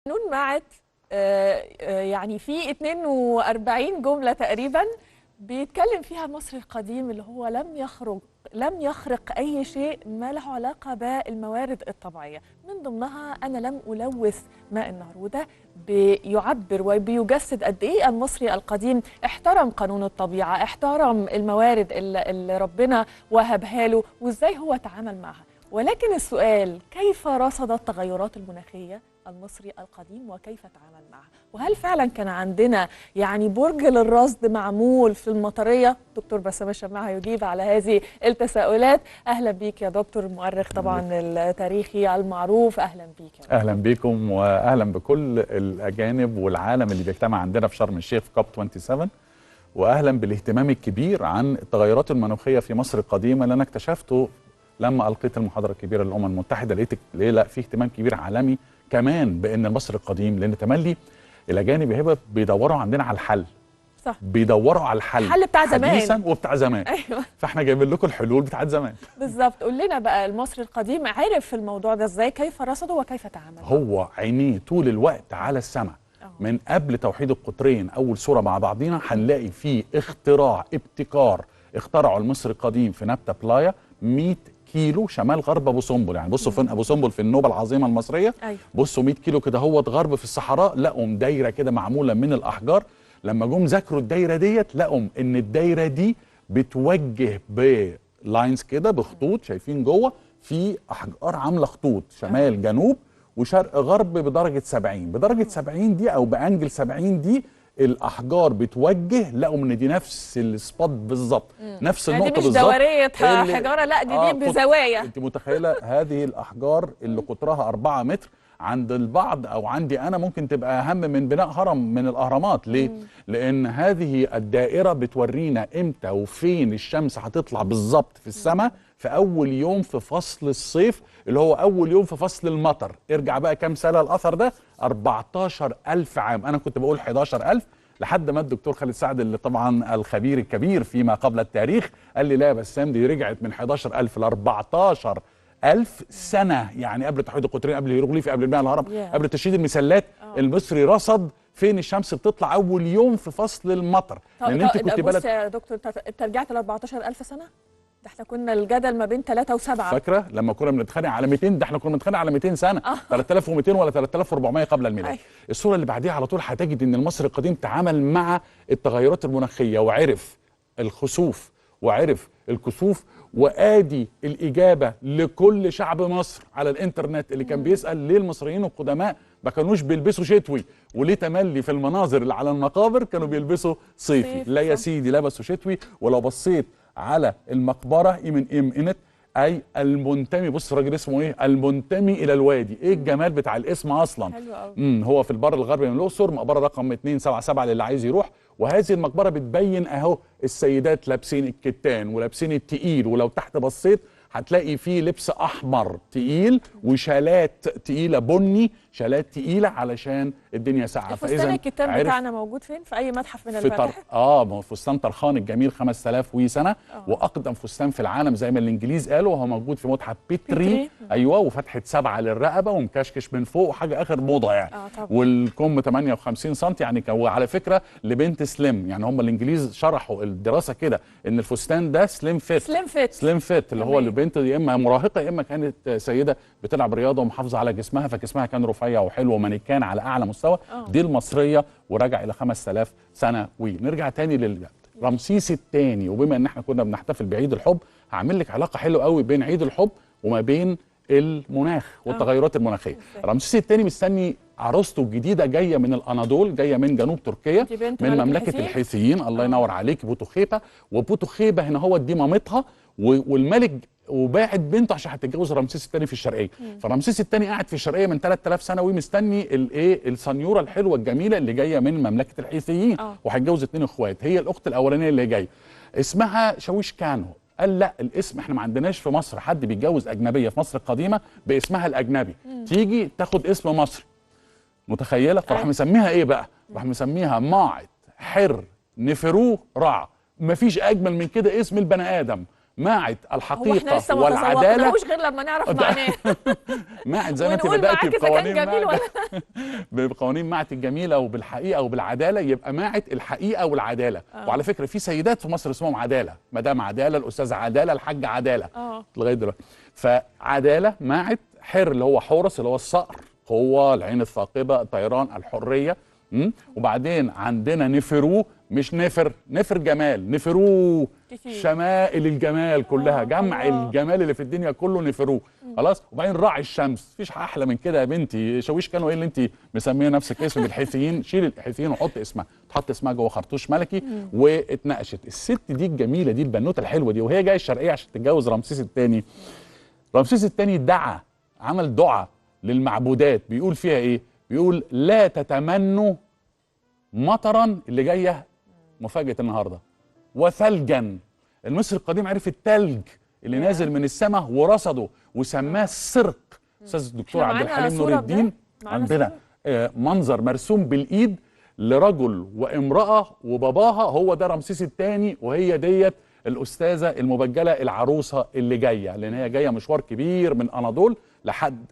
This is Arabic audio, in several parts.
قانون معت يعني في 42 جملة تقريبا بيتكلم فيها المصري القديم اللي هو لم يخرق أي شيء ما له علاقة بالموارد الطبيعية. من ضمنها أنا لم ألوث ماء النهر، وده بيعبر وبيجسد قد إيه المصري القديم احترم قانون الطبيعة، احترم الموارد اللي ربنا وهبها له وإزاي هو تعامل معها. ولكن السؤال، كيف رصد التغيرات المناخية المصري القديم وكيف تعامل معها؟ وهل فعلا كان عندنا يعني برج للرصد معمول في المطرية؟ دكتور بسام الشماعة يجيب على هذه التساؤلات. أهلا بيك يا دكتور، المؤرخ طبعا التاريخي المعروف. أهلا بيك يا دكتور. أهلا بيكم وأهلا بكل الأجانب والعالم اللي بيجتمع عندنا في شرم الشيخ في كوب 27، وأهلا بالاهتمام الكبير عن التغيرات المناخية في مصر القديمة اللي أنا اكتشفته لما ألقيت المحاضرة الكبيرة للأمم المتحدة. لقيت ليه لا في اهتمام كبير عالمي كمان بأن مصر القديم، لأن تملي الأجانب يا هبة بيدوروا عندنا على الحل. صح، بيدوروا على الحل بتاع زمان حديثا وبتاع زمان. أيوة. فاحنا جايبين لكم الحلول بتاعت زمان بالظبط. قول لنا بقى، المصري القديم عرف الموضوع ده ازاي؟ كيف رصده وكيف تعامل؟ هو عينيه طول الوقت على السماء. من قبل توحيد القطرين اول صوره مع بعضينا هنلاقي فيه اختراع ابتكار اخترعه المصري القديم في نبته بلايا 100 كيلو شمال غرب ابو سمبل. يعني بصوا فين ابو سمبل في النوبه العظيمه المصريه. أيوة. بصوا 100 كيلو كده هو غرب في الصحراء، لقوا دايره كده معموله من الاحجار. لما جم ذاكروا الدايره ديت لقوا ان الدايره دي بتوجه بلاينز كده بخطوط، شايفين جوه في احجار عامله خطوط شمال جنوب وشرق غرب بدرجه 70. بدرجه 70 دي او بانجل 70 دي الاحجار بتوجه. لقوا ان دي نفس السبوت بالظبط، نفس النقطه دي مش بالظبط. دوريه حجاره، لا دي بزوايا. انت متخيله هذه الاحجار اللي قطرها 4 متر عند البعض او عندي انا ممكن تبقى اهم من بناء هرم من الاهرامات. ليه؟ لان هذه الدائره بتورينا امتى وفين الشمس هتطلع بالظبط في السماء في اول يوم في فصل الصيف، اللي هو اول يوم في فصل المطر. ارجع بقى كام سنه الاثر ده؟ 14,000 عام. انا كنت بقول 11,000 لحد ما الدكتور خالد سعد اللي طبعا الخبير الكبير فيما قبل التاريخ قال لي لا يا بسام، دي رجعت من 11,000 ل 14,000 سنة. يعني قبل توحيد القطرين، قبل الهيروغليفي، قبل بناء الهرم، قبل تشييد المسلات. المصري رصد فين الشمس بتطلع أول يوم في فصل المطر. لأن أنت كنت بص يا دكتور، أنت رجعت ل 14,000 سنة؟ ده احنا كنا الجدل ما بين 3 و7. فاكرة لما كنا بنتخانق على 200؟ ده احنا كنا بنتخانق على 200 سنة. 3200 ولا 3400 قبل الميلاد. الصورة اللي بعديها على طول هتجد ان المصري القديم تعامل مع التغيرات المناخية وعرف الخسوف وعرف الكسوف. وادي الاجابه لكل شعب مصر على الانترنت اللي كان بيسال ليه المصريين القدماء ما كانوش بيلبسوا شتوي، وليه تملي في المناظر اللي على المقابر كانوا بيلبسوا صيفي. لا يا سيدي، لبسوا شتوي. ولو بصيت على المقبره إيمنت اي المنتمي، بص الراجل اسمه ايه؟ المنتمي الى الوادي. ايه الجمال بتاع الاسم اصلا. حلو قوي. هو في البر الغربي من الاقصر، مقبره رقم 277 للي عايز يروح. وهذه المقبره بتبين اهو السيدات لابسين الكتان ولابسين التقيل، ولو تحت بصيت هتلاقي فيه لبس احمر تقيل وشالات تقيله بني، شالات تقيله علشان الدنيا ساقعه. فاذا الكتان بتاعنا موجود فين؟ في اي متحف من المتاحف؟ ما هو فستان طرخان الجميل 5000 سنه، واقدم فستان في العالم زي ما الانجليز قالوا، وهو موجود في متحف بيتري. ايوه، وفتحه 7 للرقبه ومكشكش من فوق وحاجه اخر موضه يعني. والكم 58 سم يعني. وعلى فكره لبنت سليم، يعني هم الانجليز شرحوا الدراسه كده ان الفستان ده سليم فيت اللي هو البنت يا اما مراهقه يا اما كانت سيده بتلعب رياضه ومحافظه على جسمها، فجسمها كان رفيع وحلو ومانيكان على اعلى مستوى. دي المصريه، وراجع الى 5000 سنه. ونرجع تاني لرمسيس الثاني. وبما ان احنا كنا بنحتفل بعيد الحب، هعمل لك علاقه حلوه قوي بين عيد الحب وما بين المناخ والتغيرات المناخيه. رمسيس الثاني مستني عروسته الجديده، جايه من الاناضول، جايه من جنوب تركيا، من مملكه الحيثيين. الله ينور عليك، بوتوخيبه. وبوتوخيبه هنا هو دي مامتها، والملك وباعت بنته عشان هتتجوز رمسيس الثاني في الشرقيه. فرمسيس الثاني قاعد في الشرقيه من 3000 سنه ومستني الايه السنيوره الحلوه الجميله اللي جايه من مملكه الحيثيين، وهيتجوز 2 اخوات. هي الاخت الاولانيه اللي جايه اسمها شاويش كانو. قال لا، الاسم احنا ما عندناش في مصر حد بيتجوز اجنبيه في مصر القديمه باسمها الاجنبي، تيجي تاخد اسم مصري. متخيله؟ فراح مسميها ايه بقى؟ راح مسميها ماعت حر نفرو رع. مفيش اجمل من كده اسم البني ادم. ماعت هو احنا الحقيقه لسه ما والعداله. تذوقناهوش غير لما نعرف معناه. ماعت زي ما انت ونقول بداتي معاك اذا كان بقوانين جميل ولا بقوانين معت الجميله وبالحقيقه وبالعداله، يبقى معت الحقيقه والعداله. وعلى فكره في سيدات في مصر اسمهم عداله، مدام عداله، الاستاذه عداله، الحاجه عداله لغايه دلوقتي. فعداله معت، حر اللي هو حورس اللي هو الصقر، قوه، العين الثاقبه، الطيران، الحريه. وبعدين عندنا نفرو، مش نفر جمال، نفرو شمائل الجمال كلها، جمع الجمال اللي في الدنيا كله نفرو. خلاص. وبعدين راعي الشمس، مفيش احلى من كده يا بنتي. شاويش كانوا ايه اللي انت مسميه نفسك اسم الحيثيين؟ شيل الحيثيين وحط اسمها، تحط اسمها جوه خرطوش ملكي. واتناقشت الست دي الجميله دي، البنوته الحلوه دي، وهي جايه الشرقيه عشان تتجوز رمسيس الثاني. رمسيس الثاني دعا، عمل دعاء للمعبودات، بيقول فيها ايه؟ بيقول لا تتمنوا مطرا، اللي جايه مفاجاه النهارده، وثلجا. المصري القديم عرف التلج اللي نازل من السماء ورصده وسماه السرق. استاذ الدكتور عبد الحليم نور الدين عندنا منظر مرسوم بالايد لرجل وامراه وباباها، هو ده رمسيس الثاني، وهي ديت الاستاذه المبجله العروسه اللي جايه، لان هي جايه مشوار كبير من اناضول لحد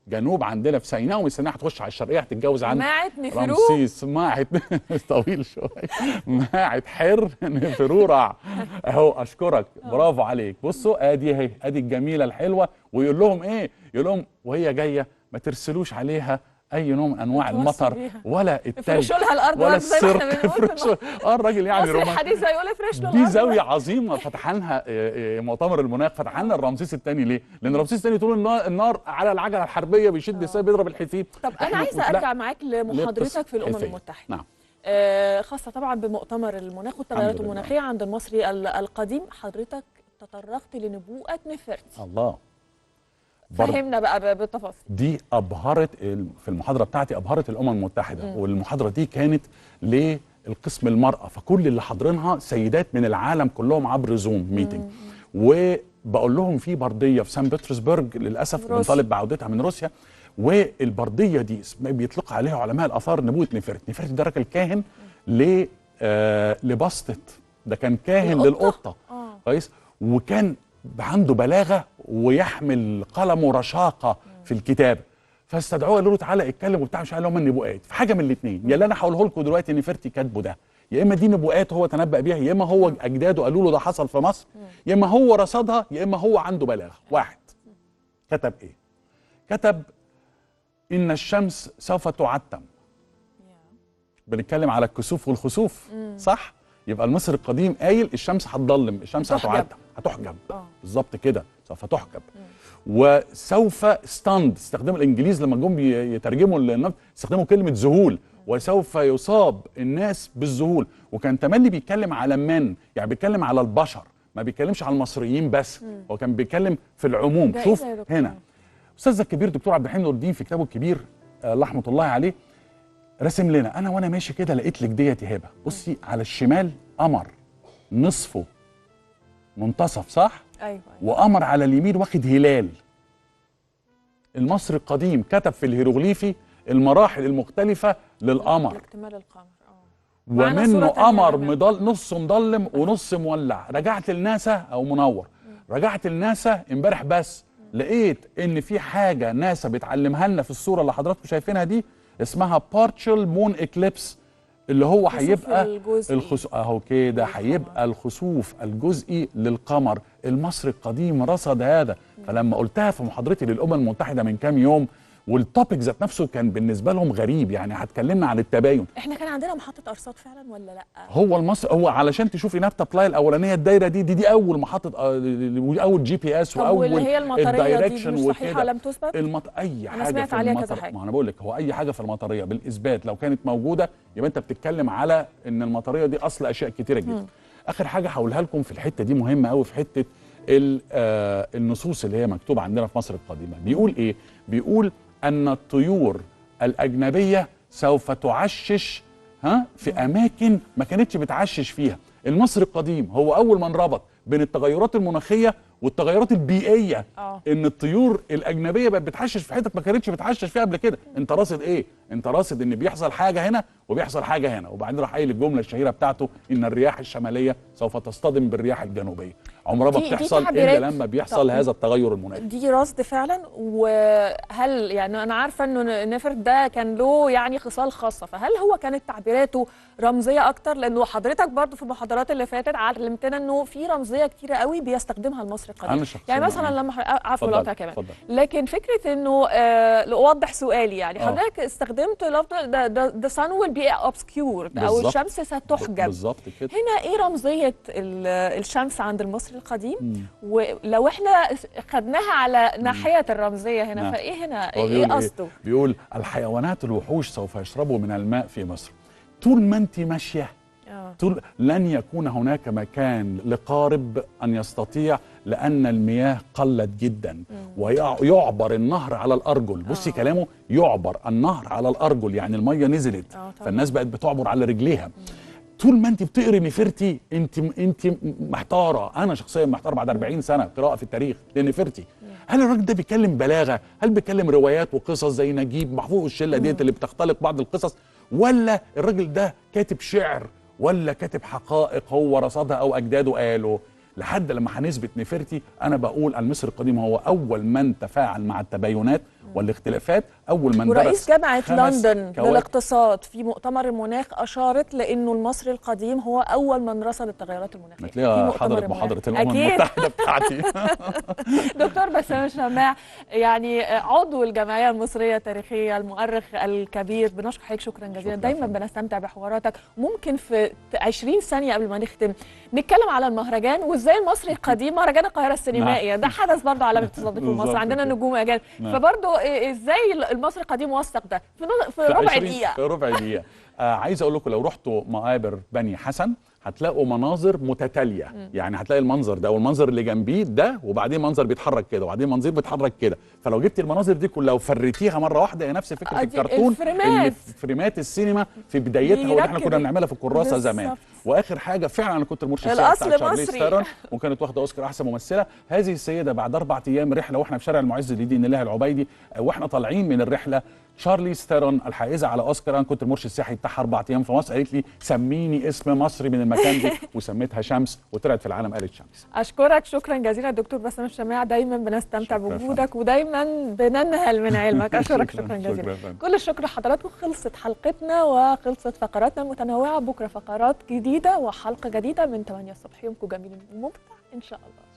الجنوب عندنا في سيناء، ومن سيناء هتخش على الشرقيه هتتجوز عن رمسيس. ماعت طويل شويه، ماعت حر نفرو رع. اهو اشكرك، برافو عليك. بصوا ادي اهي، ادي الجميله الحلوه. ويقول لهم ايه؟ يقول لهم وهي جايه ما ترسلوش عليها اي نوع من انواع المطر ولا التلج افرشوا لها الارض ولا زي ما احنا السرق. الراجل يعني مصر الحديث هيقول افرش له. دي زاويه عظيمه فتح لها مؤتمر المناخ، فتح لنا رمسيس الثاني. ليه؟ لان رمسيس الثاني طول النار على العجله الحربيه بيشد السيف بيضرب الحيثيين. طب انا عايزه ارجع معاك لمحاضرتك في الامم المتحده. نعم. خاصه طبعا بمؤتمر المناخ والتغيرات المناخيه عند المصري القديم. حضرتك تطرقت لنبوءه نفرتي. الله، فهمنا بقى بالتفاصيل. دي ابهرت في المحاضره بتاعتي، ابهرت الامم المتحده. والمحاضره دي كانت للقسم المراه، فكل اللي حاضرينها سيدات من العالم كلهم عبر زوم ميتنج. وبقول لهم في برديه في سان بطرسبرغ للاسف بنطالب بعودتها من روسيا، والبرديه دي بيطلق عليها علماء الاثار نبوءه نفرتي. نفرتي ده راجل كاهن لبسطت، ده كان كاهن للقطه. كويس. وكان عنده بلاغه ويحمل قلمه رشاقه في الكتابه. فاستدعوه قالوا له تعالى اتكلم وبتاع، مش قال لهم النبوءات. في حاجه من الاثنين، يا اللي انا هقوله لكم دلوقتي نفرتي كاتبه ده، يا اما دي نبوءات هو تنبأ بيها، يا اما هو اجداده قالوا له ده حصل في مصر، يا اما هو رصدها، يا اما هو عنده بلاغه. واحد كتب ايه؟ كتب ان الشمس سوف تعتم. بنتكلم على الكسوف والخسوف، صح؟ يبقى المصري القديم قايل الشمس هتضلم، الشمس هتعتم، هتحجب. بالظبط كده، سوف تحجب. وسوف استخدموا الانجليز لما جم يترجموا النبض، استخدموا كلمه ذهول، وسوف يصاب الناس بالذهول. وكان تملي بيتكلم على من، يعني بيتكلم على البشر، ما بيتكلمش على المصريين بس. هو كان بيتكلم في العموم. شوف هنا استاذنا الكبير دكتور عبد الحليم نور الدين في كتابه الكبير رحمه الله عليه رسم لنا، انا وانا ماشي كده لقيت لك ديت يا هبه، بصي على الشمال قمر نصفه منتصف، صح؟ ايوه. وقمر على اليمين واخد هلال. المصري القديم كتب في الهيروغليفي المراحل المختلفه للقمر، اكتمال القمر. ومنه قمر نص مضلم ونص مولع. رجعت لناسا او منور، رجعت لناسا امبارح بس لقيت ان في حاجه ناسا بتعلمها لنا في الصوره اللي حضراتكم شايفينها دي، اسمها بارشل مون اكليبس، اللي هو هيبقى اهو كده، هيبقى الخسوف الجزئي للقمر. المصري القديم رصد هذا. فلما قلتها في محاضرتي للامم المتحده من كام يوم، والتوبيك ذات نفسه كان بالنسبه لهم غريب، يعني هتكلمنا عن التباين. احنا كان عندنا محطه ارصاد فعلا ولا لا؟ هو علشان تشوفي نابتا بلاي الاولانيه الدايره دي اول محطه، اول جي بي اس، واول واللي هي المطريه دي مش صحيحه لم تثبت؟ اي حاجه انا سمعت عليها كذا حاجه. ما انا بقول لك، هو اي حاجه في المطريه بالاثبات لو كانت موجوده يبقى انت بتتكلم على ان المطريه دي اصل اشياء كتيره جدا. اخر حاجه هقولها لكم في الحته دي مهمه قوي، في حته النصوص اللي هي مكتوبه عندنا في مصر القديمه. بيقول ايه؟ بيقول ان الطيور الاجنبيه سوف تعشش في اماكن ما كانتش بتعشش فيها. المصري القديم هو اول من ربط بين التغيرات المناخيه والتغيرات البيئيه. ان الطيور الاجنبيه بقت بتحشش في حتت ما كانتش بتحشش فيها قبل كده. انت راصد ايه؟ انت راصد ان بيحصل حاجه هنا وبيحصل حاجه هنا. وبعدين راح قايل الجمله الشهيره بتاعته ان الرياح الشماليه سوف تصطدم بالرياح الجنوبيه. عمرها ما بتحصل الا لما بيحصل هذا التغير المناخي. دي رصد فعلا. وهل يعني انا عارفه انه نفرت ده كان له يعني خصال خاصه، فهل هو كانت تعبيراته رمزيه اكتر؟ لانه حضرتك برضو في المحاضرات اللي فاتت علمتنا انه في رمزيه كتيره قوي بيستخدمها المصري القديم. يعني مثلا لما عفوا لقطه كمان فضل. لكن فكره انه لاوضح سؤالي، يعني حضرتك استخدمت لفظ the sun will be obscured او الشمس ستحجب بالظبط كده. هنا ايه رمزيه الشمس عند المصري القديم؟ ولو احنا خدناها على ناحيه الرمزيه هنا فايه هنا ايه قصده؟ بيقول الحيوانات الوحوش سوف يشربوا من الماء في مصر. طول ما انت ماشيه طول لن يكون هناك مكان لقارب ان يستطيع، لان المياه قلت جدا ويعبر النهر على الارجل. بصي كلامه، يعبر النهر على الارجل، يعني الميه نزلت فالناس بقت بتعبر على رجليها. طول ما انت بتقري نفرتي انت محتاره. انا شخصيا محتار بعد 40 سنه قراءه في التاريخ لنفرتي. هل الراجل ده بيتكلم بلاغه؟ هل بيتكلم روايات وقصص زي نجيب محفوظ والشله ديت اللي بتختلق بعض القصص؟ ولا الراجل ده كاتب شعر؟ ولا كاتب حقائق هو رصدها او اجداده قالوا؟ لحد لما هنثبت نفرتي انا بقول المصري القديم هو اول من تفاعل مع التباينات والاختلافات، اول من ورئيس جامعة لندن للاقتصاد في مؤتمر المناخ أشارت لأنه المصري القديم هو أول من رصد التغيرات المناخية. هتلاقيها حضرت محاضرة الأمم المتحدة بتاعتي. دكتور بسام شماع، يعني عضو الجمعية المصرية التاريخية، المؤرخ الكبير، بنشكر حضرتك شكرا جزيلا. دايما بنستمتع بحواراتك. ممكن في 20 ثانية قبل ما نختم نتكلم على المهرجان وازاي المصري القديم، مهرجان القاهرة السينمائية ده حدث برضه عالمي بتستضيفه في مصر، عندنا نجوم أجانب، فبرضه ازاي المصري القديم وثق ده في ربع دقيقه؟ في ربع دقيقه. عايز اقول لكم لو رحتوا مقابر بني حسن هتلاقوا مناظر متتاليه. يعني هتلاقي المنظر ده والمنظر اللي جنبيه ده، وبعدين منظر بيتحرك كده وبعدين منظر بيتحرك كده. فلو جبتي المناظر دي كلها وفريتيها مره واحده هي نفس فكره الكرتون اللي في فريمات السينما في بدايتها واللي احنا كنا بنعملها في الكراسه زمان. واخر حاجه فعلا انا كنت المرشد بتاع شارليز ثيرون وكانت واخده اوسكار احسن ممثله. هذه السيده بعد 4 ايام رحله واحنا في شارع المعز لدين الله العبيدي واحنا طالعين من الرحله، شارليز ثيرون الحائزه على اوسكار، انا كنت المرشد السياحي بتاعها 4 ايام في مصر، قالت لي سميني اسم مصري من المكان ده وسميتها شمس وطلعت في العالم قالت شمس. اشكرك شكرا جزيلا دكتور بسام الشماع، دايما بنستمتع بوجودك ودايما بننهل من علمك. اشكرك شكرا جزيلا. كل الشكر لحضراتكم. خلصت حلقتنا وخلصت فقراتنا المتنوعه. بكره فقرات جديده وحلقه جديده من 8 الصبح. يومكم جميل وممتع ان شاء الله.